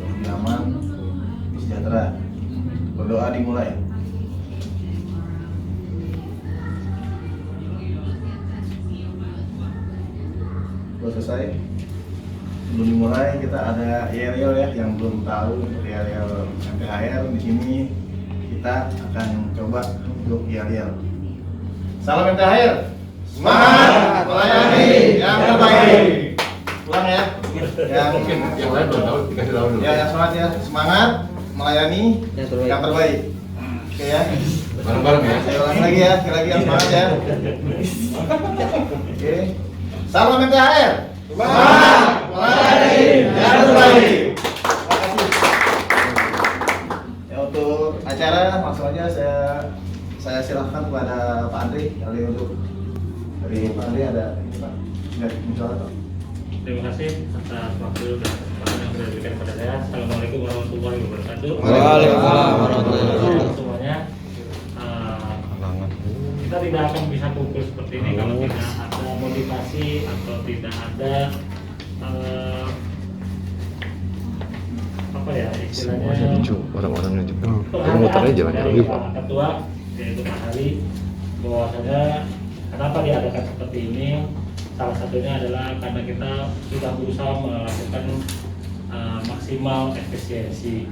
lebih aman, lebih sejahtera. Berdoa dimulai. Sudah selesai. Sebelum dimulai kita ada yel ya yang belum tahu untuk yel MTHR. Di sini kita akan coba untuk yel. Salam MTHR. Semangat melayani yang terbaik. Pulang ya. Yang mungkin yang lain belum tahu, dikasih tahu dulu. ya yang semangat ya, semangat melayani yang terbaik. Oke ya. Bareng-bareng ya. Saya ulang lagi ya, sekali lagi yang semangat ya. Oke. Salam MTHR. Semangat melayani yang terbaik. Terima kasih. Ya, untuk acara langsung aja saya silahkan kepada Pak Andri kali untuk dari Pak Andri ada ini Pak. Sudah bicara Pak. Terima kasih atas waktu dan kesempatan yang sudah diberikan kepada saya. Assalamualaikum warahmatullahi wabarakatuh. Waalaikumsalam warahmatullahi wabarakatuh. Semuanya, kita tidak akan bisa kumpul seperti ini kalau tidak ada motivasi atau tidak ada apa ya istilahnya orang-orangnya juga penghargaan muternya jalan-jalan dari juga. Pak Ketua yaitu Pak Hari bahwasanya kenapa diadakan seperti ini. Salah satunya adalah karena kita sudah berusaha melakukan maksimal efisiensi.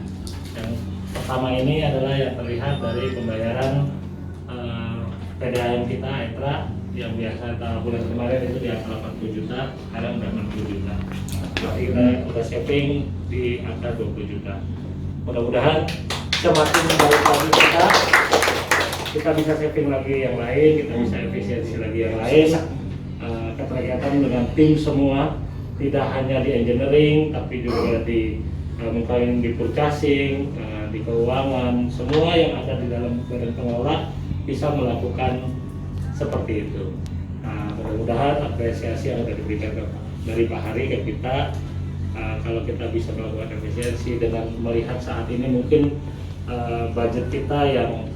Yang pertama ini adalah yang terlihat dari pembayaran PDAM kita ETRA yang biasa bulan kemarin itu di angka 80 juta, sekarang udah 60 juta. Jadi kita udah saving di angka 20 juta. Mudah-mudahan semakin baik lagi kita bisa saving lagi yang lain, kita bisa efisiensi lagi yang lain. Keterkaitan dengan tim semua, tidak hanya di engineering tapi juga di mungkin di purchasing, di keuangan, semua yang ada di dalam badan pengelola bisa melakukan seperti itu. Nah, mudah-mudahan apresiasi yang sudah diberikan dari Pak Hari ke kita, kalau kita bisa melakukan efisiensi dengan melihat saat ini mungkin budget kita yang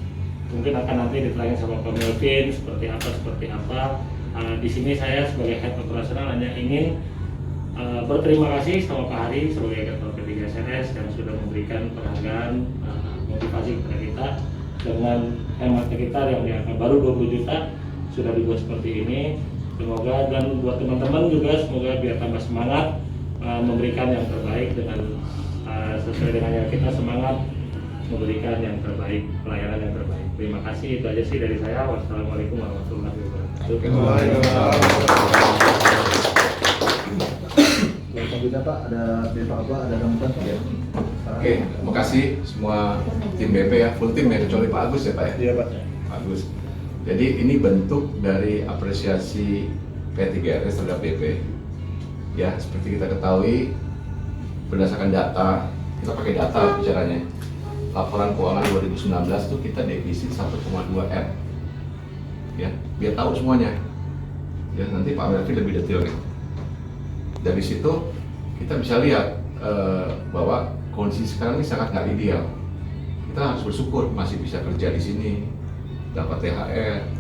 mungkin akan nanti diterangin sama Pak Melvin seperti apa. Di sini saya sebagai head operasional hanya ingin berterima kasih sama Pak Hari sebagai Ketua P3 SNS yang sudah memberikan penghargaan motivasi kepada kita dengan hemat kita yang di angka baru 20 juta sudah dibuat seperti ini. Semoga dan buat teman-teman juga semoga biar tambah semangat memberikan yang terbaik dengan sesuai dengan yang kita semangat memberikan yang terbaik, pelayanan yang terbaik. Terima kasih, itu aja sih dari saya. Wassalamualaikum warahmatullahi wabarakatuh. Selanjutnya Pak ada Bapak apa ada Ramdan Pak ya. Oke, terima kasih semua tim BP ya, full tim ya kecuali Pak Agus ya Pak ya. Iya Pak. Pak Agus. Jadi ini bentuk dari apresiasi P3RS terhadap BP. Ya, seperti kita ketahui berdasarkan data, kita pakai data bicaranya. Laporan keuangan 2019 itu kita defisit 1,2 M. Ya, biar tahu semuanya. Ya, nanti Pak Melvin lebih detail nih. Dari situ kita bisa lihat bahwa kondisi sekarang ini sangat nggak ideal. Kita harus bersyukur masih bisa kerja di sini, dapat THR,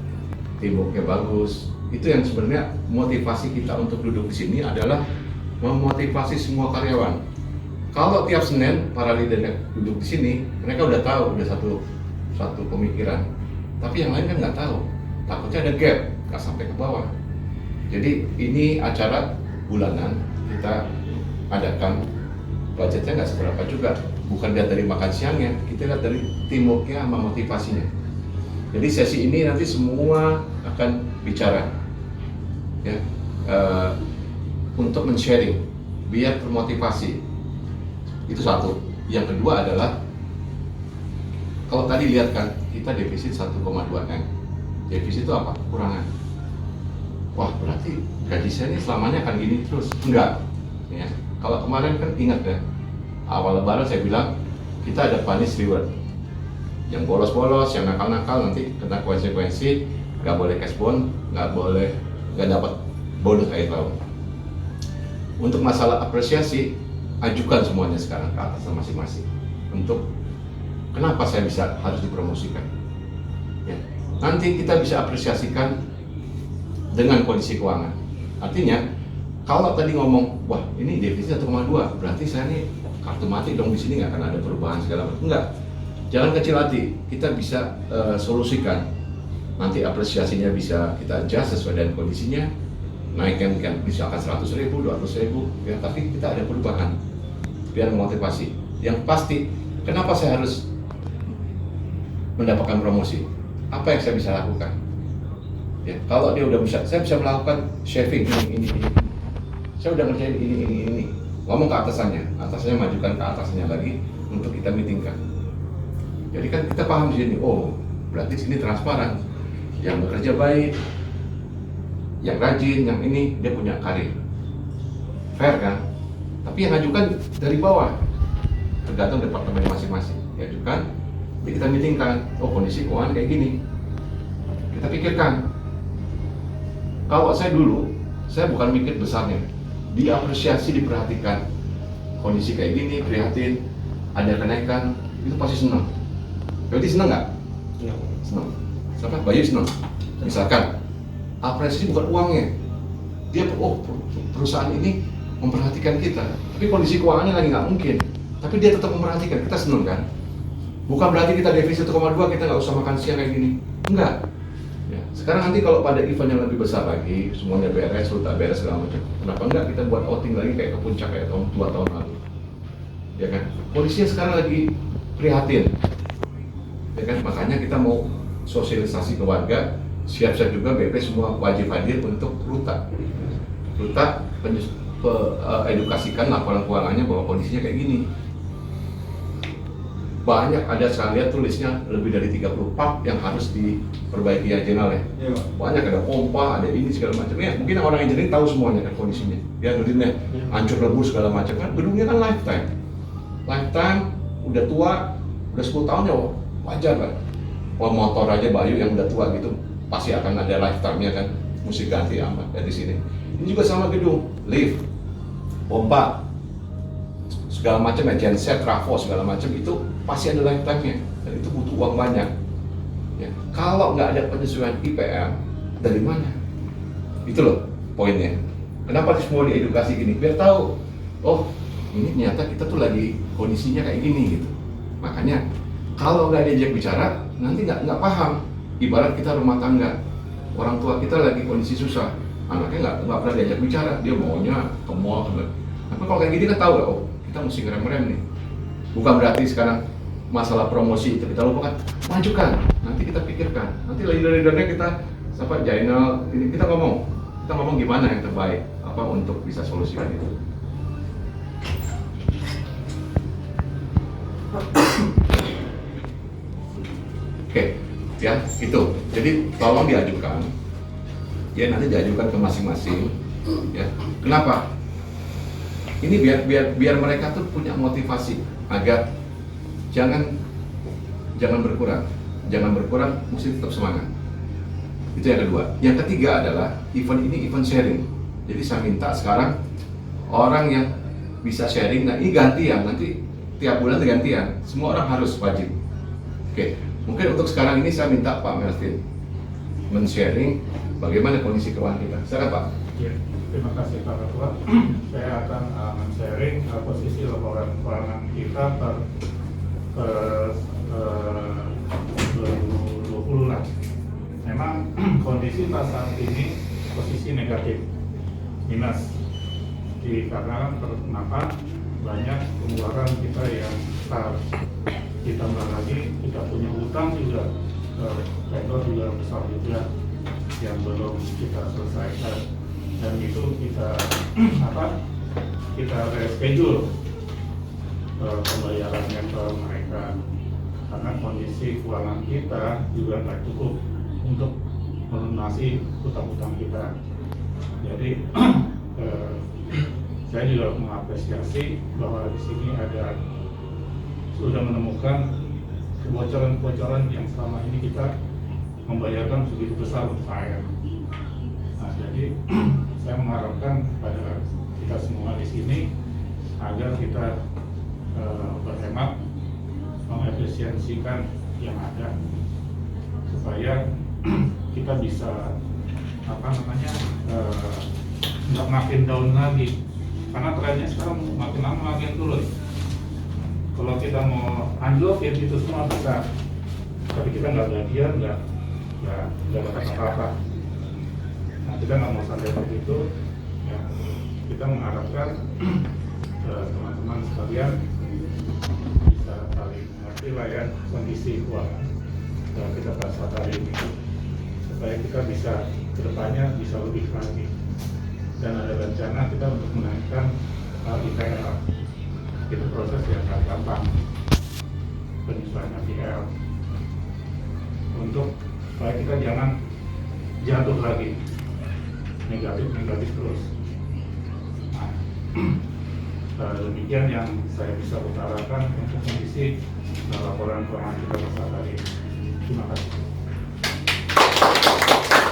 teamworknya bagus. Itu yang sebenarnya motivasi kita untuk duduk di sini adalah memotivasi semua karyawan. Kalau tiap Senin para leader duduk di sini, mereka udah tahu, udah satu pemikiran. Tapi yang lain kan nggak tahu. Takutnya ada gap, nggak sampai ke bawah. Jadi ini acara bulanan kita adakan, budgetnya nggak seberapa juga. Bukan lihat dari makan siangnya, kita lihat dari teamworknya sama motivasinya. Jadi sesi ini nanti semua akan bicara, ya, untuk men-sharing, biar termotivasi. Itu satu. Yang kedua adalah kalau tadi lihat kan kita defisit 1,2 M. Defisit itu apa? Kekurangan. Wah, berarti gaji saya ini selamanya akan gini terus? Enggak. Ya. Kalau kemarin kan ingat ya, awal lebaran saya bilang kita ada punish reward. Yang bolos-bolos, yang nakal-nakal nanti kena konsekuensi, nggak boleh cash bond, nggak dapat bonus akhir tahun. Untuk masalah apresiasi, ajukan semuanya sekarang ke atas masing-masing untuk kenapa saya harus dipromosikan. Ya. Nanti kita bisa apresiasikan dengan kondisi keuangan. Artinya kalau tadi ngomong, wah ini defisit 1,2, berarti saya ini kartu mati dong di sini, nggak akan ada perubahan segala macam. Enggak, jangan kecil hati, kita bisa solusikan. Nanti apresiasinya bisa kita adjust sesuai dengan kondisinya, naikkan kan misalkan 100.000, 200.000, ya, tapi kita ada perubahan biar memotivasi. Yang pasti, kenapa saya harus mendapatkan promosi? Apa yang saya bisa lakukan? Ya, kalau dia udah bisa, saya bisa melakukan shaving ini. Saya udah ngerjain ini. Ngomong ke atasannya majukan ke atasnya lagi untuk kita meetingkan. Jadi kan kita paham di sini, oh berarti sini transparan, yang bekerja baik, yang rajin, yang ini dia punya karir, fair kan? Tapi yang ngajukan dari bawah, tergantung departemen masing-masing. Ya kan? Jadi kita meetingkan, oh kondisi keuangan kayak gini, kita pikirkan. Kalau saya dulu, saya bukan mikir besarnya, diapresiasi, diperhatikan, kondisi kayak gini, prihatin, ada kenaikan, itu pasti senang. Berarti senang nggak? Senang. Siapa? Bayu senang. Misalkan, apresiasi bukan uangnya, dia perusahaan ini memperhatikan kita, tapi kondisi keuangannya lagi nggak mungkin, tapi dia tetap memperhatikan, kita senang kan? Bukan berarti kita defisit 1,2 kita nggak usah makan siang kayak gini, enggak. Ya. Sekarang nanti kalau pada event yang lebih besar lagi, semuanya beres, tak beres segala macam, kenapa enggak kita buat outing lagi kayak ke puncak kayak 2 tahun lalu, ya kan? Kondisinya sekarang lagi prihatin, ya kan? Makanya kita mau sosialisasi ke warga, siap-siap juga BP semua wajib hadir untuk ruta edukasikan laporan keuangannya bahwa kondisinya kayak gini. Banyak, ada saya lihat tulisnya lebih dari 30 part yang harus diperbaiki ya channel ya. Banyak, ada pompa, ada ini segala macam ya. Mungkin orang engineering tahu semuanya kan kondisinya. Ya gedungnya hancur lebur segala macam kan. Gedungnya kan lifetime, udah tua, udah 10 tahun ya wajar lah. Wah, motor aja Bayu yang udah tua gitu pasti akan ada lifetime-nya kan, mesti ganti amat dari sini. Ini juga sama gedung, lift, pompa, segala macam ya, genset, trafo segala macam itu pasti ada lifetime-nya dan itu butuh uang banyak. Ya, kalau nggak ada penyesuaian IPM dari mana? Itu loh poinnya. Kenapa semua diedukasi gini? Biar tahu, oh ini ternyata kita tuh lagi kondisinya kayak gini gitu. Makanya kalau nggak diajak bicara nanti nggak paham. Ibarat kita rumah tangga, orang tua kita lagi kondisi susah, anaknya nggak pernah diajak bicara, dia maunya ke mall. Tapi kalau kayak gini kan tahu, oh kita mesti ngerem-ngerem nih. Bukan berarti sekarang masalah promosi itu kita lupakan, majukan, nanti kita pikirkan, nanti leader-leadernya kita, siapa Jainal, ini kita ngomong gimana yang terbaik, apa untuk bisa solusikan itu. Oke, ya itu. Jadi tolong diajukan, ya nanti diajukan ke masing-masing. Ya, kenapa? Ini biar mereka tuh punya motivasi agar jangan berkurang, mesti tetap semangat. Itu yang kedua. Yang ketiga adalah event ini event sharing. Jadi saya minta sekarang orang yang bisa sharing, nah ini gantian, nanti tiap bulan gantian, semua orang harus wajib. Oke, mungkin untuk sekarang ini saya minta Pak Melvin men-sharing bagaimana kondisi keuangan kita. Silakan Pak. Ya, terima kasih Pak Ketua. Saya akan men-sharing posisi laporan keuangan kita per 2020 lah. Memang kondisi saat ini posisi negatif, minus. Karena kenapa banyak pengeluaran kita yang besar, ditambah lagi kita punya utang juga, vendor juga besar juga yang belum kita selesaikan, dan itu kita reschedule pembayarannya ke mereka karena kondisi keuangan kita juga nggak cukup untuk melunasi utang-utang kita. Jadi saya juga mengapresiasi bahwa di sini sudah menemukan kebocoran-kebocoran yang selama ini kita membayarkan begitu besar untuk AR. Nah, jadi saya mengharapkan pada kita semua di sini agar kita berhemat, mengefisiensikan yang ada supaya kita bisa nggak makin down lagi, karena trennya sekarang makin lama makin turun. kita mau anjlokin itu semua bisa, tapi kita nggak gajian, nggak dapat apa-apa. Nah, kita nggak mau sampai begitu. Ya, kita mengharapkan teman-teman sekalian bisa saling mengerti lah ya kondisi keuangan kita bahas hari ini, supaya kita bisa kedepannya bisa lebih lagi, dan ada rencana kita untuk menaikkan IPL. Itu proses yang nggak gampang, penyesuaian IPL, untuk supaya kita jangan jatuh lagi negatif terus. Nah, demikian yang saya bisa utarakan untuk kondisi laporan keuangan kita pada hari ini. Terima kasih.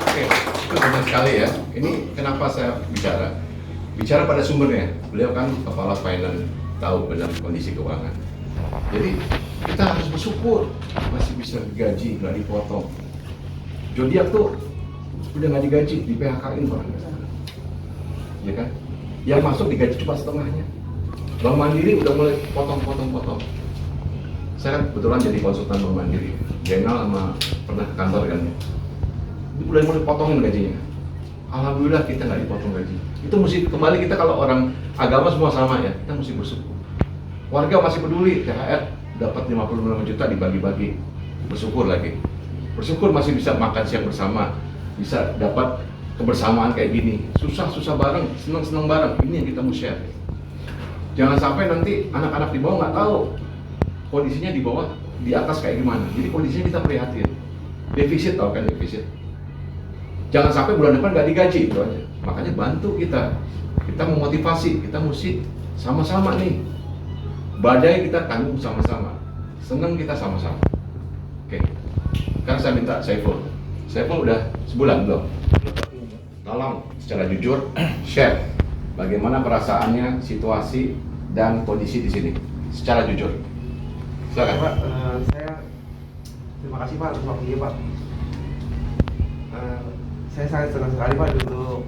Oke, itu benar sekali ya. Ini kenapa saya bicara pada sumbernya. Beliau kan kepala finance, tahu benar kondisi keuangan. Jadi kita harus bersyukur masih bisa digaji, nggak dipotong. Zodiac tuh udah nggak digaji, di PHK-in orang, ya kan? Yang masuk digaji cuma setengahnya. Bank Mandiri udah mulai potong. Saya kan kebetulan jadi konsultan Bank Mandiri, Jenal sama pernah ke kantor kan. Udah mulai potongin gajinya. Alhamdulillah kita nggak dipotong gaji. Itu mesti kembali, kita kalau orang agama semua sama ya, kita mesti bersyukur. Warga masih peduli, THR dapat 55 juta dibagi-bagi, bersyukur lagi. Bersyukur masih bisa makan siang bersama, bisa dapat kebersamaan kayak gini. Susah bareng, senang bareng. Ini yang kita mau share. Jangan sampai nanti anak-anak di bawah nggak tahu kondisinya di bawah, di atas kayak gimana. Jadi kondisinya kita prihatin. Defisit, tahu kan defisit. Jangan sampai bulan depan nggak digaji, itu aja. Makanya bantu kita memotivasi, kita mesti sama-sama nih. Badai kita tanggung sama-sama, senang kita sama-sama. Oke. Sekarang saya minta Saiful udah sebulan belum? Tolong secara jujur share bagaimana perasaannya, situasi dan kondisi di sini secara jujur. Silakan Pak. Saya terima kasih Pak atas waktunya Pak. Saya sangat senang sekali Pak untuk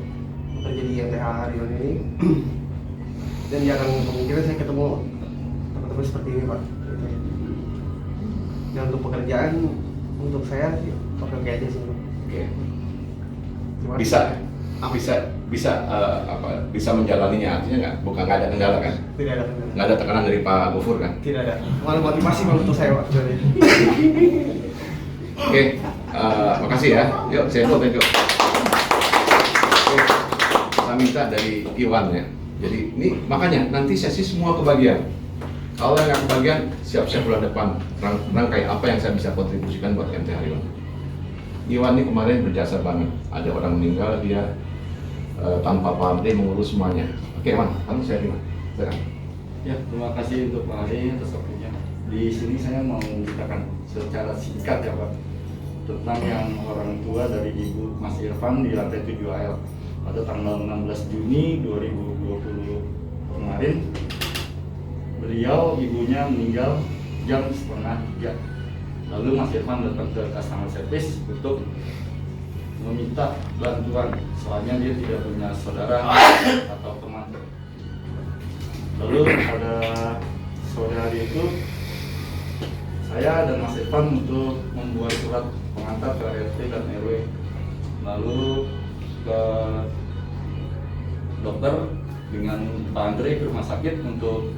bekerja di MTH Haryono ini. Dan jarang kemungkinan saya ketemu teman-teman seperti ini Pak. Dan untuk pekerjaan untuk saya oke aja sih. Oke. Bisa menjalaninya, artinya nggak ada kendala kan? Tidak ada kendala. Nggak ada tekanan dari Pak Gofur kan? Tidak ada. Malah motivasi Pak untuk saya Pak. Oke, makasih ya. Yuk, thank you. Oke, saya minta dari Iwan ya. Jadi ini makanya nanti sesi semua kebagian. Kalau yang nggak kebagian, siap-siap bulan depan rangkai apa yang saya bisa kontribusikan buat MT Haryono. Iwan ini kemarin berjasa banget. Ada orang meninggal, dia tanpa pamrih mengurus semuanya. Oke, Iwan, kamu saya terima. Silakan. Ya, terima kasih untuk Pak Hari atas waktunya. Di sini saya mau menceritakan secara singkat ya Pak, tentang yang orang tua dari Ibu Mas Irfan di lantai 7 AL pada tanggal 16 Juni 2020 kemarin. Beliau, ibunya meninggal jam 2:30. Lalu Mas Irfan datang ke customer service untuk meminta bantuan, soalnya dia tidak punya saudara atau teman. Lalu pada sore hari itu saya dan Mas Irfan untuk membuat surat pengantar ke RT dan RW, lalu ke dokter dengan Pak Andre ke rumah sakit untuk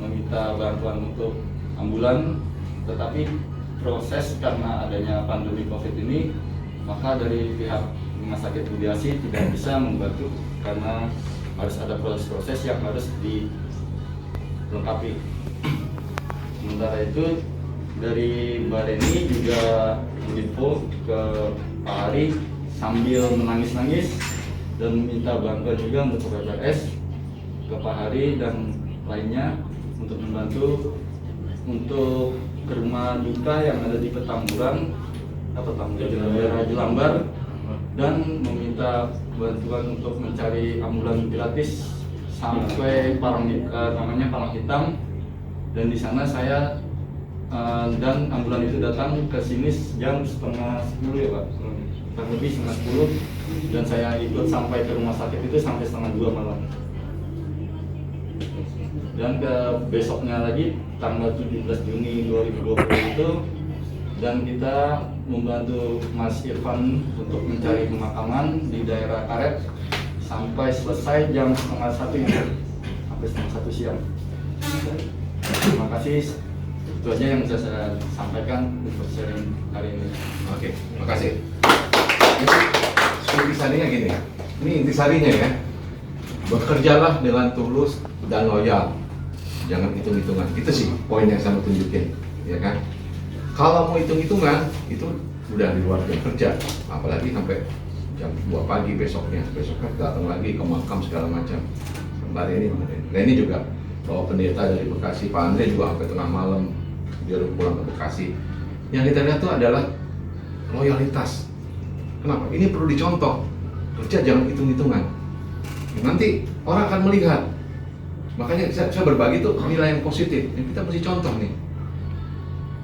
meminta bantuan untuk ambulan, tetapi proses karena adanya pandemi COVID ini, maka dari pihak rumah sakit Budiasi tidak bisa membantu karena harus ada proses-proses yang harus dilengkapi. Sementara itu dari Mbak Reni juga menginfo ke Pak Hari sambil menangis-nangis dan meminta bantuan juga untuk PPS ke Pak Hari dan lainnya untuk membantu untuk ke rumah duka yang ada di Petamburan, daerah Jelambar, dan meminta bantuan untuk mencari ambulan gratis sampai namanya Palang Hitam, dan di sana saya dan ambulan itu datang ke sini jam 9:30 ya Pak, kurang lebih 9:30, dan saya ikut sampai ke rumah sakit itu sampai 1:30 malam. Dan ke besoknya lagi tanggal 17 Juni 2020 itu, dan kita membantu Mas Irfan untuk mencari pemakaman di daerah Karet sampai selesai jam setengah 1 ya, sampai setengah 1 siang. Terima kasih, itu aja yang bisa saya sampaikan untuk sharing hari ini. Oke, makasih. Intisarinya gini, ini intisarinya ya. Bekerjalah dengan tulus dan loyal. Jangan hitung-hitungan. Itu sih poin yang saya mau tunjukin, ya kan? Kalau mau hitung-hitungan, itu udah di luar jam kerja. Apalagi sampai jam 2 pagi besoknya datang lagi ke makam segala macam. Kemarin ini. Nah ini juga bawa pendeta dari Bekasi, Pak Andre juga sampai tengah malam dia udah pulang ke Bekasi. Yang kita lihat tuh adalah loyalitas. Kenapa? Ini perlu dicontoh. Kerja jangan hitung-hitungan. Nanti orang akan melihat. Makanya saya berbagi tuh nilai yang positif. Yang kita mesti contoh nih.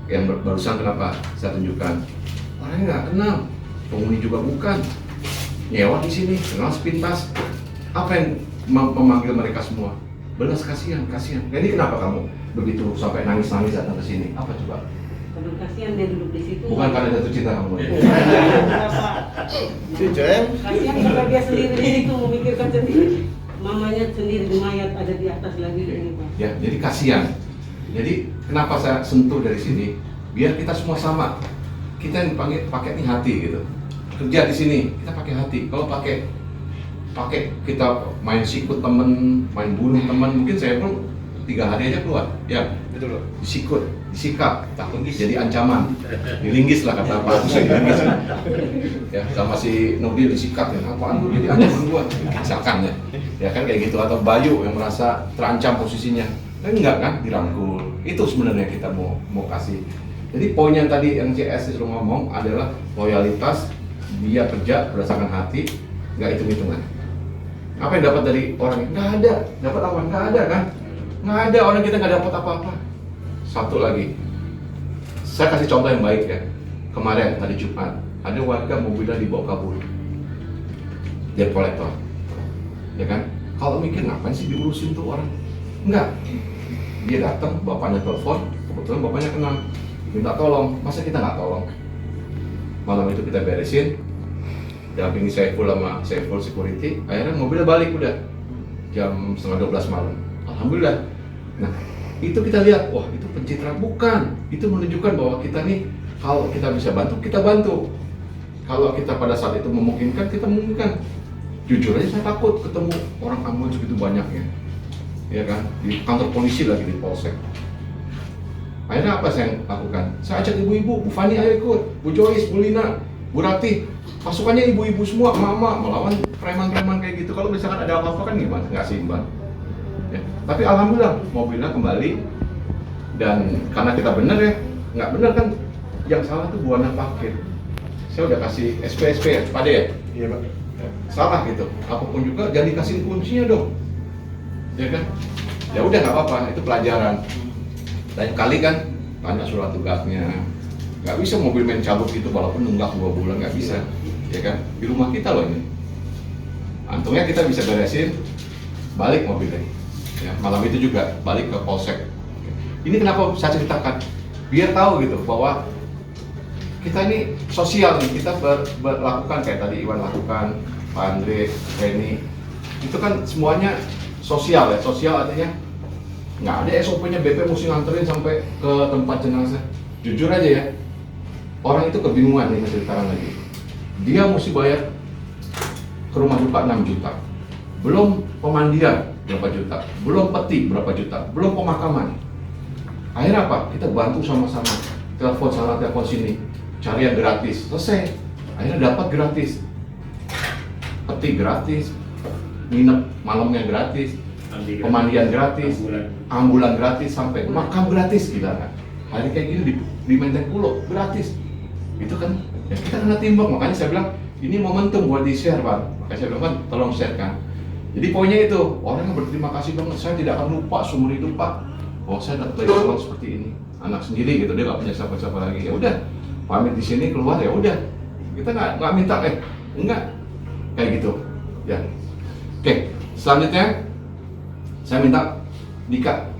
Yang barusan kenapa saya tunjukkan? Orangnya nggak kenal, penghuni juga bukan. Nyewa di sini, kenal sepintas. Apa yang memanggil mereka semua? Belas kasihan. Nah, ini kenapa kamu begitu sampai nangis-nangis datang ke sini? Apa coba? Karena kasihan dia duduk di situ. Bukan karena jatuh cinta kamu. Cem. Kasihan karena dia sendiri di situ memikirkan sendiri. Mamanya sendiri mayat ada di atas lagi ini Pak. Ya, jadi kasihan. Jadi kenapa saya sentuh dari sini? Biar kita semua sama. Kita yang pakai nih hati gitu. Kerja di sini kita pakai hati. Kalau pakai kita main sikut temen, main bunuh teman, mungkin saya pun 3 hari aja keluar. Ya, betul loh. Disikut, disikap, takut jadi ancaman, dilinggis lah kata Pak Agus, dilinggis. Ya, sama si Nurdin disikat ya, apaan lu jadi ancaman gua, misalkan ya. Ya kan kayak gitu, atau Bayu yang merasa terancam posisinya. Kan enggak kan, dirangkul. Itu sebenarnya kita mau kasih. Jadi poin yang tadi yang CS disuruh ngomong adalah loyalitas, dia kerja berdasarkan hati, nggak hitung-hitungan. Apa yang dapat dari orang? Nggak ada. Dapat apa? Nggak ada kan? Nggak ada, orang kita nggak dapat apa-apa. Satu lagi, saya kasih contoh yang baik ya. Kemarin hari Jumat, ada warga mobilnya dibawa kabur, debt collector, ya kan? Kalau mikir ngapain sih diurusin tuh orang? Enggak, dia datang, bapaknya telepon, kebetulan bapaknya kenal, minta tolong, masa kita nggak tolong? Malam itu kita beresin, dampingi Saiful sama Saiful security, akhirnya mobilnya balik udah jam 11:30 malam. Alhamdulillah. Nah, itu kita lihat, wah itu pencitraan, bukan. Itu menunjukkan bahwa kita nih, kalau kita bisa bantu, kita bantu. Kalau kita pada saat itu memungkinkan, kita memungkinkan. Jujur aja saya takut ketemu orang ambon segitu banyaknya, ya kan? Di kantor polisi lagi di polsek. Akhirnya apa saya lakukan? Saya ajak ibu-ibu, Bu Fani ayo ikut, Bu Joyce, Bu Lina, Bu Ratih. Pasukannya ibu-ibu semua, mama melawan preman-preman kayak gitu. Kalau misalkan ada apa-apa kan gimana? Nggak seimbang. Ya. Tapi alhamdulillah mobilnya kembali, dan karena kita benar ya, nggak benar kan yang salah tuh buana parkir. Saya udah kasih SP ya, Pak De ya? Iya Pak. Ya, salah gitu. Apapun juga jangan dikasih kuncinya dong, ya kan? Ya udah nggak apa-apa, itu pelajaran. Lain kali kan tanya surat tugasnya, nggak bisa mobil main cabut gitu walaupun nunggak 2 bulan, nggak bisa, ya kan? Di rumah kita loh ini. Untungnya kita bisa beresin, balik mobilnya. Ya, malam itu juga balik ke polsek. Ini kenapa saya ceritakan? Biar tahu gitu bahwa kita ini sosial nih, kita berlakukan kayak tadi Iwan lakukan, Pak Andre, Reni, itu kan semuanya sosial ya. Sosial artinya nggak ada SOP-nya BP mesti nganterin sampai ke tempat jenazah. Jujur aja ya, orang itu kebingungan nih ceritakan lagi. Dia mesti bayar ke rumah duka 6 juta, belum pemandian berapa juta, belum peti berapa juta, belum pemakaman. Akhirnya apa? Kita bantu sama-sama, telepon sana, telepon sini, cari yang gratis, selesai. Akhirnya dapat gratis, peti gratis, nginep malamnya gratis, pemandian gratis, ambulan gratis, sampai makam gratis kita kan. Hari kayak gini di Menteng Pulo gratis. Itu kan ya kita kena timbang, makanya saya bilang ini momentum buat di-share Pak. Makanya saya bilang Pak, tolong share kan. Jadi poinnya itu, orang yang berterima kasih banget, saya tidak akan lupa seumur hidup Pak, bahwa saya dapat laporan seperti ini. Anak sendiri gitu, dia nggak punya siapa-siapa lagi. Ya udah, pamit di sini keluar ya udah. Kita nggak minta enggak kayak gitu. Ya. Oke, selanjutnya saya minta Dika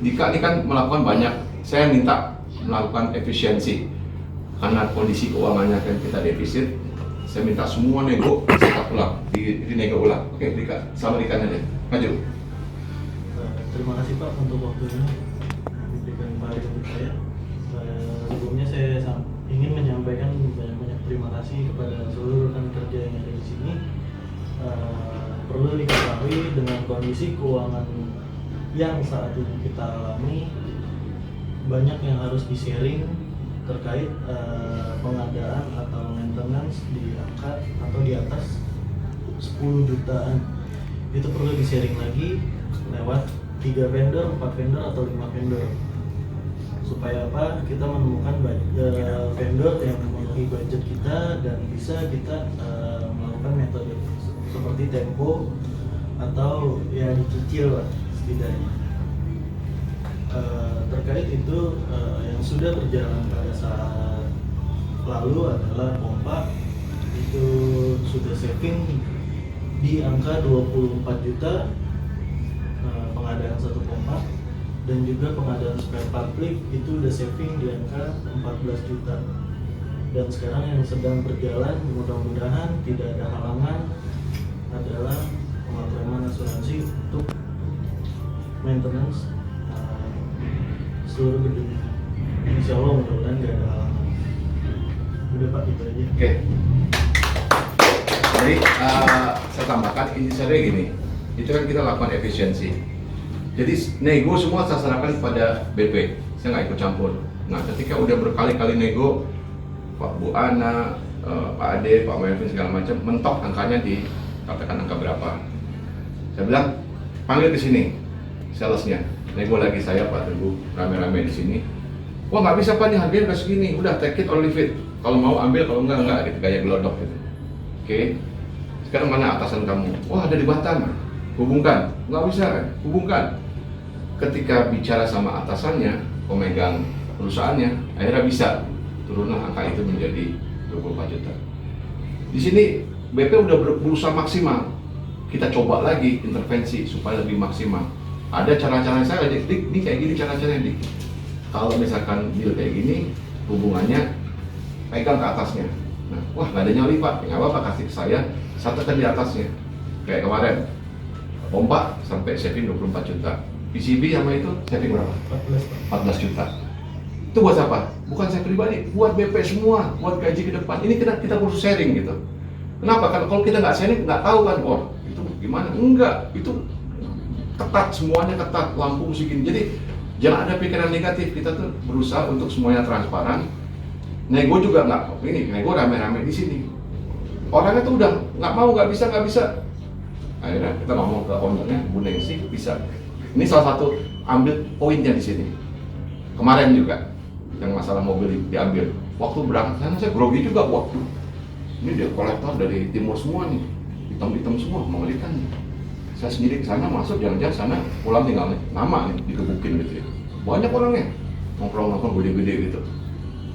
ini kan melakukan banyak. Saya minta melakukan efisiensi karena kondisi keuangannya kan kita defisit. Saya minta semua nego sekat ulang, di nego ulang. Oke, Dika, sama Dika aja. Maju. Terima kasih Pak untuk waktunya diberikan kembali untuk saya. Sebelumnya saya ingin menyampaikan banyak terima kasih kepada seluruh rekan kerja yang ada di sini. Perlu diketahui dengan kondisi keuangan yang saat ini kita alami, banyak yang harus di-sharing terkait pengadaan atau maintenance di angka atau di atas 10 jutaan. Itu perlu di-sharing lagi lewat 3 vendor, 4 vendor, atau 5 vendor. Supaya apa? Kita menemukan vendor yang memenuhi budget kita dan bisa kita melakukan metode seperti tempo atau ya dicicil lah setidaknya. Terkait itu yang sudah berjalan pada saat lalu adalah pompa, itu sudah saving di angka 24 juta pengadaan satu pompa, dan juga pengadaan spare part lift itu udah saving di angka 14 juta. Dan sekarang yang sedang berjalan, mudah-mudahan tidak ada halangan, adalah pemaklaman asuransi untuk maintenance seluruh gedung. Insya Allah mudah-mudahan nggak ada halangan. Udah Pak, itu aja. Oke. Jadi saya tambahkan intinya gini, itu kan kita lakukan efisiensi. Jadi nego semua saya serahkan kepada BP, saya nggak ikut campur. Nah ketika udah berkali-kali nego, Pak Bu Ana, Pak Ade, Pak Melvin segala macam, mentok angkanya di katakan angka berapa. Saya bilang panggil ke sini salesnya, nego lagi saya Pak Teguh rame-rame di sini. Wah nggak bisa Pak, nih harganya udah segini, udah take it or leave it. Kalau mau ambil, kalau enggak gitu, kayak gelodok gitu. Oke, sekarang mana atasan kamu? Wah ada di Batam, hubungkan. Nggak bisa kan? Hubungkan. Ketika bicara sama atasannya, pemegang perusahaannya, akhirnya bisa turunlah angka itu menjadi 24 juta. Di sini BP udah berusaha maksimal. Kita coba lagi intervensi supaya lebih maksimal. Ada cara-cara saya, Dik, ini kayak gini cara-caranya, Dik. Kalau misalkan deal kayak gini, hubungannya pegang ke atasnya. Nah, wah nggak ada nyali Pak, nggak apa-apa kasih ke saya, satukan di atasnya. Kayak kemarin, pompa sampai saving 24 juta. PCB sama itu saving berapa? 14 juta. Itu buat apa? Bukan saya pribadi, buat BP semua, buat gaji ke depan. Ini kita perlu sharing gitu. Kenapa? Kalau kita nggak sharing, nggak tahu kan, oh itu gimana? Enggak, itu ketat, semuanya ketat, lampu segini. Jadi jangan ada pikiran negatif, kita tuh berusaha untuk semuanya transparan. Nego juga nggak, ini nego rame-rame di sini. Orangnya tuh udah nggak bisa. Akhirnya kita ngomong ke ownernya, Bu Nengsi bisa. Ini salah satu ambil poinnya di sini. Kemarin juga yang masalah mobil diambil. Waktu berangkat sana saya grogi juga, waktu ini dia kolektor dari timur semua nih, hitam-hitam semua, mengerikan. Saya sendiri ke sana masuk, jangan-jangan sana pulang tinggal nama nih digebukin gitu ya. Banyak orangnya nongkrong-nongkrong gede-gede gitu.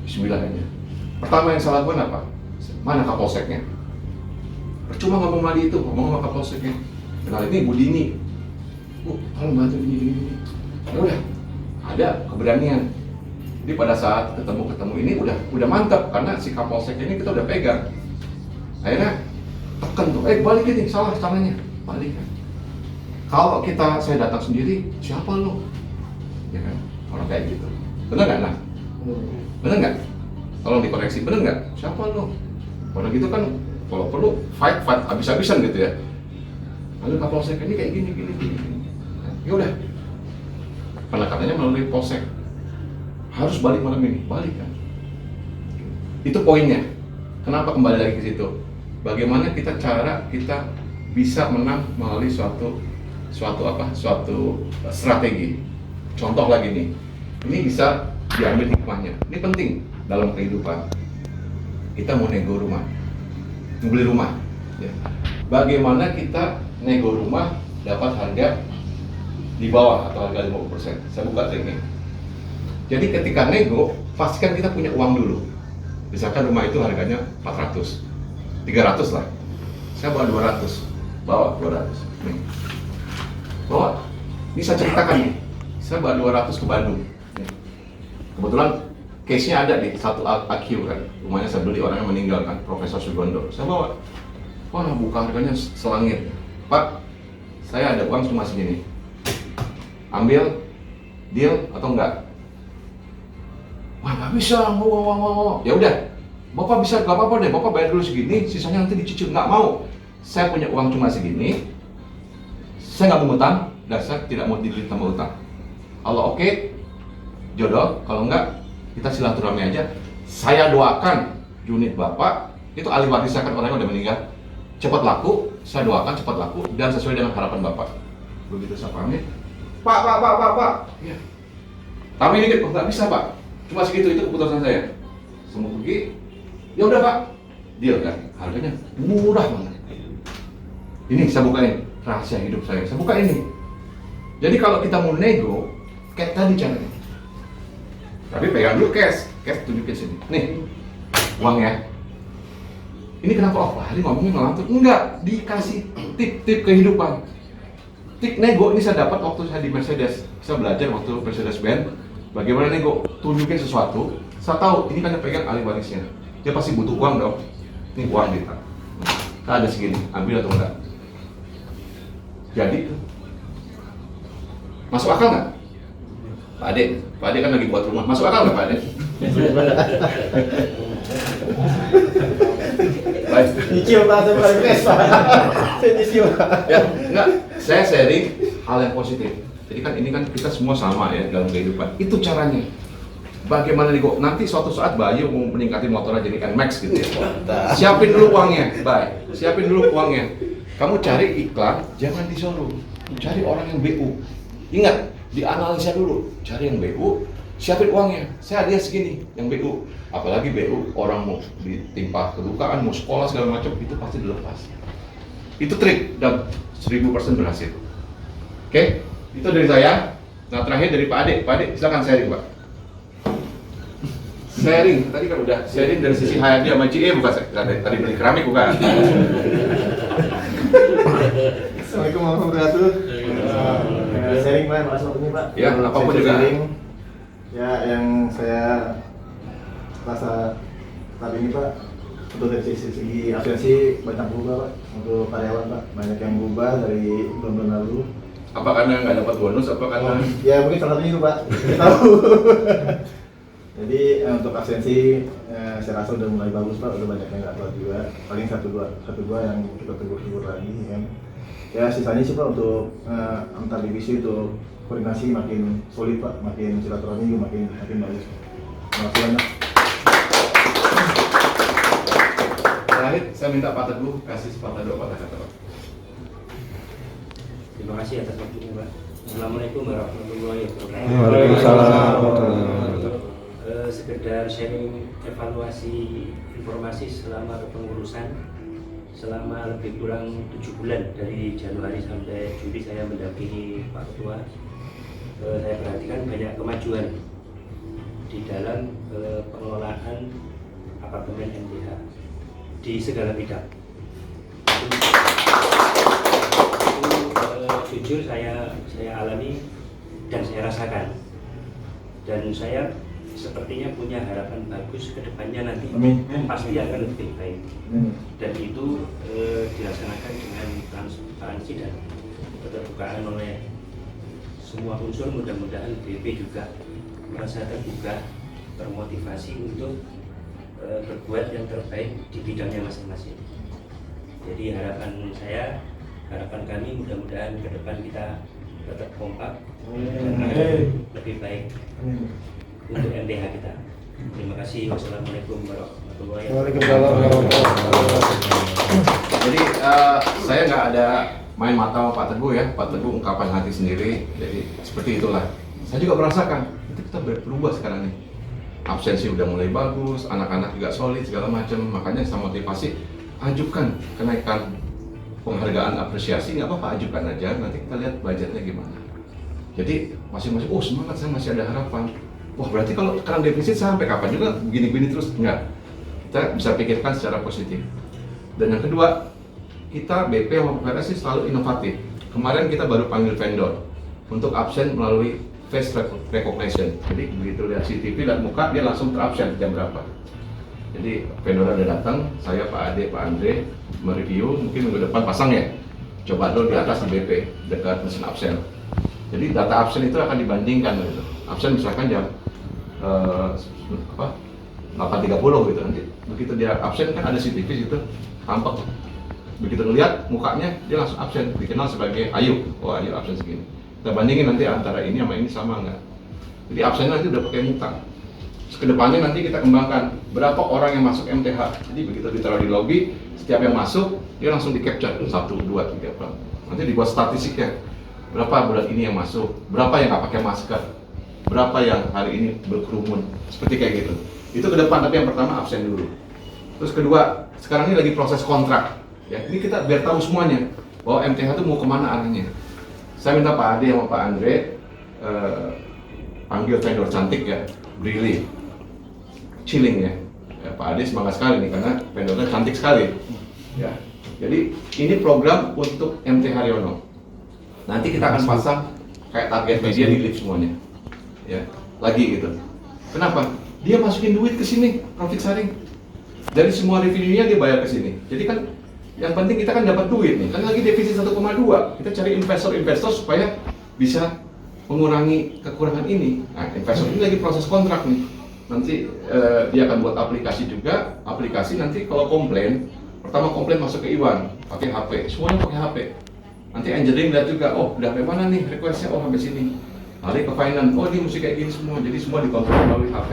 Bismillah aja. Pertama yang saya lakukan apa? Mana kapolseknya? Percuma ngomong lagi itu, ngomong sama kapolseknya. Kenal ini Bu Dini. Bu, kalau bantu ini. Ya udah, ada keberanian. Jadi pada saat ketemu ini udah mantap karena si kapolsek ini kita udah pegang. Akhirnya tekan tuh, balikin nih, salah caranya, balikin. Kalau saya datang sendiri, siapa lo? Ya kan, orang kayak gitu. Bener nggak, Nah? Bener nggak? Tolong dikoreksi, bener nggak? Siapa lo? Orang gitu kan, kalau perlu fight habis-habisan gitu ya. Lalu kapolsek ini kayak gini. Ya udah, pendekatannya melalui polsek. Harus balik malam ini, balik kan? Itu poinnya. Kenapa kembali lagi ke situ? Bagaimana kita bisa menang melalui suatu strategi. Contoh lagi nih, ini bisa diambil hikmahnya. Ini penting dalam kehidupan. Kita mau nego rumah, beli rumah. Ya. Bagaimana kita nego rumah dapat harga di bawah atau harga 50%? Saya buka teknik. Jadi ketika nego, pastikan kita punya uang dulu. Misalkan rumah itu harganya 400, 300 lah. Saya bawa 200, bawa 200. Nih. Bawa. Ini saya ceritakan nih, saya bawa 200 ke Bandung. Nih. Kebetulan case-nya ada di satu AQ kan, rumahnya saya beli, orangnya meninggal kan, Profesor Sugondo. Saya bawa, wah buka harganya selangit. Pak, saya ada uang cuma segini, ambil, deal atau enggak? Wah nggak bisa, ya udah, Bapak bisa, nggak apa-apa deh, Bapak bayar dulu segini, sisanya nanti dicicil. Nggak mau, saya punya uang cuma segini, saya nggak mau utang, dan saya tidak mau dililit sama utang. Kalau oke, jodoh, kalau enggak, kita silaturahmi aja. Saya doakan unit Bapak, itu ahli waris kan, orangnya udah meninggal, cepat laku, saya doakan cepat laku, dan sesuai dengan harapan Bapak. Begitu saya pamit, Pak. Ya. Kami dikit, nggak bisa Pak, cuma segitu, itu keputusan saya. Semua pergi, ya udah Pak, deal kan, harganya murah banget. Ini saya bukain rahasia hidup saya buka ini. Jadi kalau kita mau nego, kayak tadi caranya. Tapi pegang dulu cash tunjukin sini. Nih, uangnya. Ini kenapa Pak Hari ngomongnya ngelantur? Enggak, dikasih tip-tip kehidupan. Tip nego ini saya dapat waktu saya di Mercedes. Saya belajar waktu Mercedes-Benz bagaimana nego, tunjukin sesuatu. Saya tahu ini kan yang pegang ahli warisnya. Dia pasti butuh uang dong. Ini uang kita. Nah, ada segini, ambil atau enggak? Jadi masuk akal nggak? Pak Ade kan lagi buat rumah. Masuk akal nggak Pak Ade? Baik. Nyicil Pak, saya paling best Pak. Saya nyicil. Ya, enggak. Saya sharing hal yang positif. Jadi kan ini kan kita semua sama ya dalam kehidupan. Itu caranya. Bagaimana nih kok? Nanti suatu saat Bayu mau meningkatin motornya jadi NMAX gitu ya. Siapin dulu uangnya, baik. Siapin dulu uangnya. Kamu cari iklan, jangan di showroom. Cari orang yang BU. Ingat, dianalisa dulu. Cari yang BU, siapin uangnya. Saya hadiah segini, yang BU. Apalagi BU, orang mau ditimpa kedukaan, mau sekolah segala macam, itu pasti dilepas. Itu trik dan 1000% berhasil. Oke, itu dari saya. Nah terakhir dari Pak Ade. Pak Ade, silakan sharing Pak. Sharing, tadi kan udah sharing dari sisi HRD sama GE bukan? Tadi beli keramik bukan? Assalamualaikum warahmatullahi wabarakatuh. Sharing Pak, makasih waktunya Pak. Ya, apapun juga. Sharing. Ya, yang saya rasa saat ini Pak, untuk dari segi asuransi banyak berubah Pak. Untuk karyawan Pak, banyak yang berubah dari bulan-bulan lalu. Apa karena nggak dapat bonus? Apa karena? Ya mungkin salah satunya itu Pak. Kita tahu. Jadi untuk asuransi saya rasa udah mulai bagus Pak, udah banyak yang nggak kuat juga. Paling satu dua yang kita tunggu lagi kan. Ya sisanya sih Pak untuk antar divisi itu koordinasi makin solid Pak, makin silaturahmi juga makin bagus. Terima kasih banyak. Terakhir saya minta Pak Teguh kasih sepatah dua patah kata Pak. Terima kasih atas waktunya Pak. Assalamualaikum warahmatullahi wabarakatuh. Waalaikumsalam. Sekedar sharing evaluasi informasi selama kepengurusan selama lebih kurang 7 bulan dari Januari sampai Juli saya mendampingi Pak Ketua. Saya perhatikan banyak kemajuan di dalam pengelolaan apartemen MTH di segala bidang. Itu jujur saya alami dan saya rasakan, dan saya sepertinya punya harapan bagus ke depannya nanti. Amin. Pasti akan lebih baik. Dan itu dilaksanakan dengan transparansi dan keterbukaan oleh semua unsur. Mudah-mudahan BP juga merasa terbuka, termotivasi untuk berbuat yang terbaik di bidangnya masing-masing. Jadi harapan kami mudah-mudahan ke depan kita tetap kompak dan lebih baik untuk MTH kita. Terima kasih. Wassalamualaikum warahmatullahi wabarakatuh. Jadi saya nggak ada main mata sama Pak Teguh ya. Pak Teguh ungkapan hati sendiri. Jadi seperti itulah. Saya juga merasakan. Itu kita berubah sekarang nih. Absensi udah mulai bagus, anak-anak juga solid segala macam. Makanya saya motivasi, ajukan kenaikan penghargaan apresiasi, nggak apa-apa, ajukan aja. Nanti kita lihat budgetnya gimana. Jadi masing-masing, oh semangat, saya masih ada harapan. Wah berarti kalau sekarang defisit sampai kapan juga begini-begini terus? Enggak. Kita bisa pikirkan secara positif. Dan yang kedua, kita BP sama PRS selalu inovatif. Kemarin kita baru panggil vendor. untuk absen melalui face recognition. Jadi begitu lihat CCTV, lihat muka, dia langsung terabsen jam berapa. Jadi vendor udah datang, saya Pak Ade, Pak Andre mereview, mungkin minggu depan pasang ya. Coba dulu di atas di BP dekat mesin absen. Jadi data absen itu akan dibandingkan gitu. Absen misalkan jam 8.30 gitu, nanti begitu dia absen kan ada CCTV situ, tampak. Begitu ngeliat mukanya dia langsung absen, dikenal sebagai Ayu. Oh Ayu absen segini. Kita bandingin nanti antara ini sama ini sama nggak. Jadi absennya nanti udah pakai muka. Terus kedepannya nanti kita kembangkan berapa orang yang masuk MTH. Jadi begitu ditaruh di lobby, setiap yang masuk dia langsung di capture 1, 2, 3, 4. Nanti dibuat statistiknya. Berapa bulan ini yang masuk, berapa yang nggak pakai masker, berapa yang hari ini berkerumun, seperti kayak gitu. Itu ke depan, tapi yang pertama absen dulu. Terus kedua, sekarang ini lagi proses kontrak. Ya, ini kita biar tahu semuanya bahwa MTH itu mau kemana arahnya. Saya minta Pak Ade sama Pak Andre panggil vendor cantik ya, Brili, chilling ya. Pak Ade semangat sekali nih karena vendornya cantik sekali. Ya, jadi ini program untuk MT Haryono. Nanti kita akan pasang kayak target media di lift semuanya. Ya, lagi gitu. Kenapa? Dia masukin duit ke sini, profit sharing. Dari semua revenue-nya dia bayar ke sini. Jadi kan yang penting kita kan dapat duit nih. Kan lagi defisit 1,2. Kita cari investor-investor supaya bisa mengurangi kekurangan ini. Nah, investor ini lagi proses kontrak nih. Nanti dia akan buat aplikasi juga. Aplikasi nanti kalau komplain, pertama komplain masuk ke Iwan, pakai HP. Semuanya pakai HP. Nanti engineering lihat juga, oh udah sampai mana nih requestnya, oh sampai sini. Lari ke finance, oh ini mesti kayak gini semua. Jadi semua dikontrol melalui HP.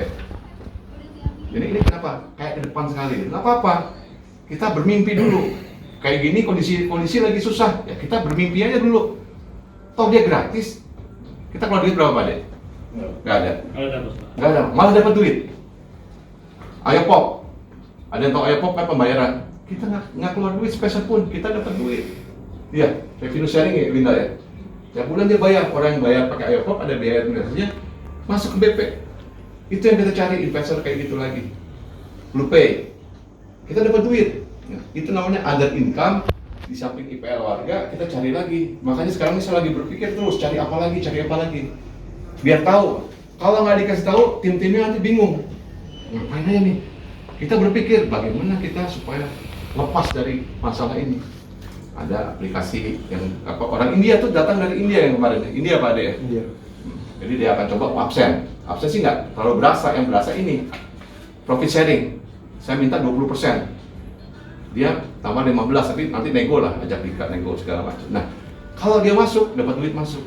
Jadi ini kenapa? Kayak ke depan sekali. Nggak apa-apa. Kita bermimpi dulu. Kayak gini kondisi lagi susah. Ya kita bermimpi aja dulu. Toh dia gratis. Kita keluar duit berapa Pak De? Nggak ada. Nggak ada. Malah dapat duit. Ayo Pop. Ada yang tahu Ayo Pop kan pembayaran. Kita nggak keluar duit spesial pun. Kita dapat duit. Iya. Revenue sharing ya Linda ya. Tiap bulan dia bayar. Orang yang bayar pakai Ayo Pop ada biaya administrasinya masuk ke BP. Itu yang kita cari, investor kayak gitu lagi. Blue Pay, kita dapat duit. Nah, itu namanya other income. Di samping IPL warga, kita cari lagi. Makanya sekarang ini saya lagi berpikir terus, cari apa lagi. Biar tahu. Kalau nggak dikasih tahu, tim-timnya nanti bingung. Ngapain aja nih? Kita berpikir bagaimana kita supaya lepas dari masalah ini. Ada aplikasi yang orang India tuh datang dari India yang kemarin. India Pak Ade ya? India. Jadi dia akan coba absen. Absen sih nggak, kalau yang berasa ini profit sharing. Saya minta 20%. Dia tambah 15, tapi nanti nego lah, ajak Dika nego segala macam. Nah, kalau dia masuk, dapat duit masuk.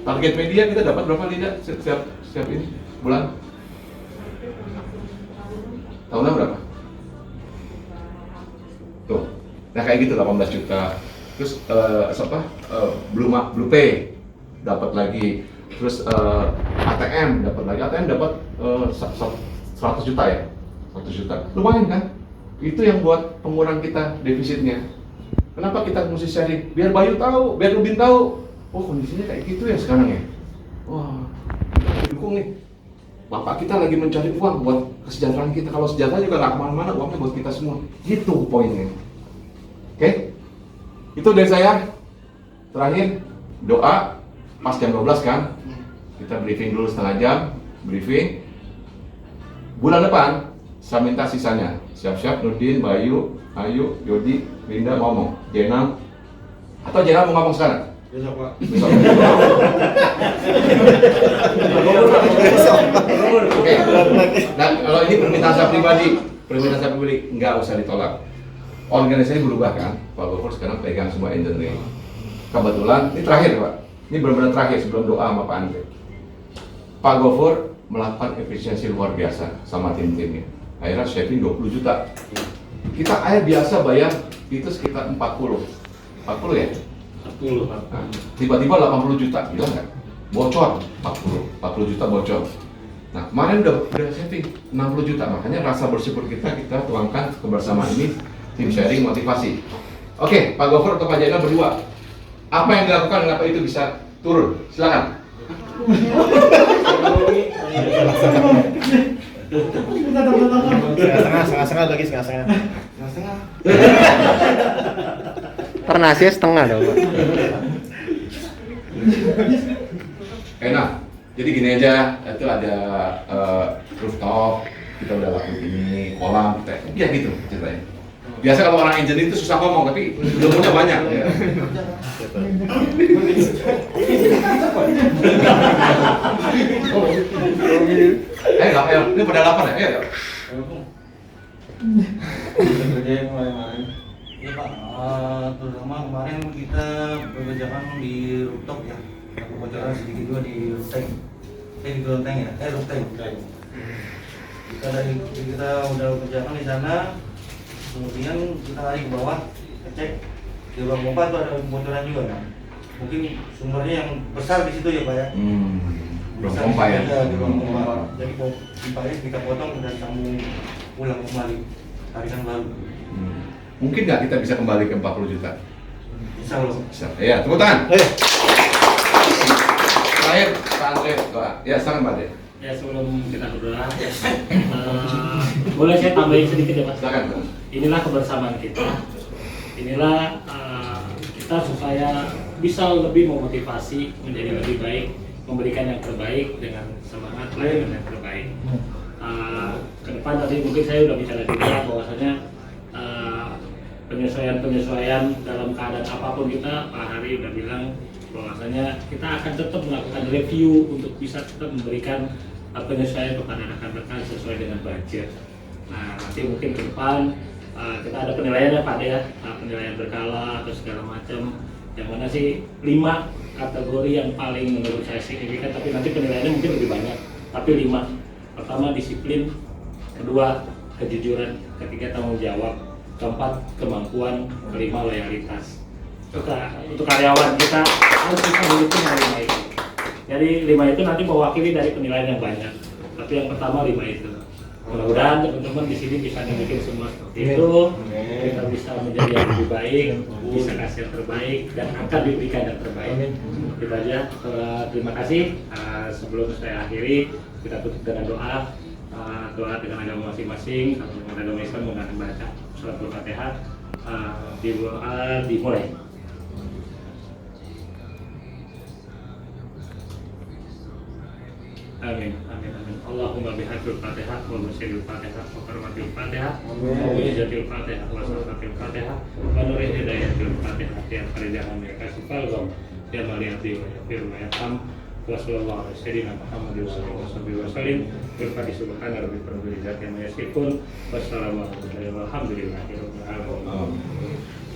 Target media kita dapat berapa Lida setiap ini bulan? Tahunnya berapa? Tuh, nah kayak gitu 18 juta. Terus Blue Pay dapat lagi. Terus ATM dapat lagi, ATM dapat 100 juta ya, 100 juta, lumayan kan? Itu yang buat pengurang kita defisitnya. Kenapa kita mesti sharing? Biar Bayu tahu, biar Rubin tahu. Oh kondisinya kayak gitu ya sekarang ya. Wah, kita dukung nih. Bapak kita lagi mencari uang buat kesejahteraan kita. Kalau sejahtera juga nggak kemana-mana, uangnya buat kita semua. Gitu poinnya. Oke? Itu dari saya. Terakhir doa. Pas jam 12 kan, kita briefing dulu setengah jam, briefing. Bulan depan, saya minta sisanya. Siap-siap Nurdin, Bayu, Ayu, Yodi, Linda ngomong. Jenal, atau Jenal mau ngomong sekarang? Besok Pak. Besok. Oke. Nah, kalau ini permintaan saya pribadi, nggak usah ditolak. Organisasi berubah kan, Pak Gofur sekarang pegang semua engineering. Kebetulan, ini terakhir Pak. Ini benar-benar terakhir sebelum doa sama Pak Andre. Pak Gofur melakukan efisiensi luar biasa sama tim-timnya. Akhirnya saving 20 juta. Kita air biasa bayar itu sekitar 40 ya? 40. Nah, tiba-tiba 80 juta, gila nggak? Bocor, 40 juta bocor. Nah, kemarin udah saving 60 juta, makanya rasa bersyukur kita tuangkan kebersamaan ini, tim sharing motivasi. Oke, Pak Gofur atau Pak Jainal berdua. Apa yang dilakukan, kenapa itu bisa turun? Silakan. Setengah lagi setengah. Nasinya setengah dong Pak. Enak. Jadi gini aja, itu ada rooftop, kita udah lakuin ini, kolam, kita ya gitu ceritanya. Biasa kalau orang engineer itu susah ngomong, tapi ilmunya banyak. Ya. Ini pada lapar ya? Ayo. Iya Pak, terutama kemarin kita mengerjakan di rooftop ya. Aku bocoran sedikit juga di rooftop. Di kelenteng ya, rooftop. Kita udah kerjakan di sana. Kemudian kita lari ke bawah, cek di ruang pompa itu ada bocoran juga kan. Mungkin sumbernya yang besar di situ ya Pak ya. Ruang pompa ya. Di ruang pompa. Jadi pimpanya kita potong dan sambung ulang kembali tarikan baru. Mungkin nggak kita bisa kembali ke 40 juta? Insya Allah. Bisa. Ya, tepuk tangan. Terakhir, Pak Andre, doa. Ya, silakan Pak Andre. Ya sebelum kita berdoa, boleh saya tambahin sedikit ya Mas? Silakan Pak. Inilah kebersamaan kita. Inilah kita supaya bisa lebih memotivasi menjadi lebih baik, memberikan yang terbaik dengan semangat layanan yang terbaik. Ke depan tadi mungkin saya udah bicara juga bahwasanya penyesuaian dalam keadaan apapun kita, Pak Hari udah bilang bahwasanya kita akan tetap melakukan review untuk bisa tetap memberikan penyesuaian kepada rekan-rekan sesuai dengan budget. Nah nanti mungkin ke depan kita ada penilaian ya Pak ya, penilaian berkala atau segala macam. Yang mana sih 5 kategori yang paling menurut saya signifikan, tapi nanti penilaiannya mungkin lebih banyak. Tapi 5. Pertama disiplin, kedua kejujuran, ketiga tanggung jawab, keempat kemampuan, kelima loyalitas. Untuk karyawan kita harus bisa memiliki 5 itu. Jadi 5 itu nanti mewakili dari penilaian yang banyak. Tapi yang pertama 5 itu. Mudah-mudahan teman-teman di sini bisa membuat semua seperti itu. Kita bisa menjadi yang lebih baik, bisa kasih yang terbaik, dan akan diberikan yang terbaik. Kita aja. Terima kasih. Sebelum saya akhiri, kita tutup dengan doa. Doa dengan agama masing-masing. Kalau dengan agama Islam menggunakan baca surat Al-Fatihah. Dimulai. Amin, amin, amin. Allahumma bihaqil Fatihah wa musyiril Fatihah wa karmatil Fatihah wa wijatil Fatihah wa suratil Fatihah wa nuril hidayatil Fatihah ya faridahan ya kasifal gham ya maliyati wa yafir wa yatam wa sallallahu alaihi sayyidina Muhammad wa sallim bil fadhi subhana rabbika rabbil izzati amma yasifun wassalamualaikum warahmatullahi wabarakatuh.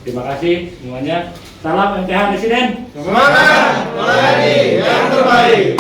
Terima kasih semuanya. Salam MTH Presiden. Semangat melayani yang terbaik.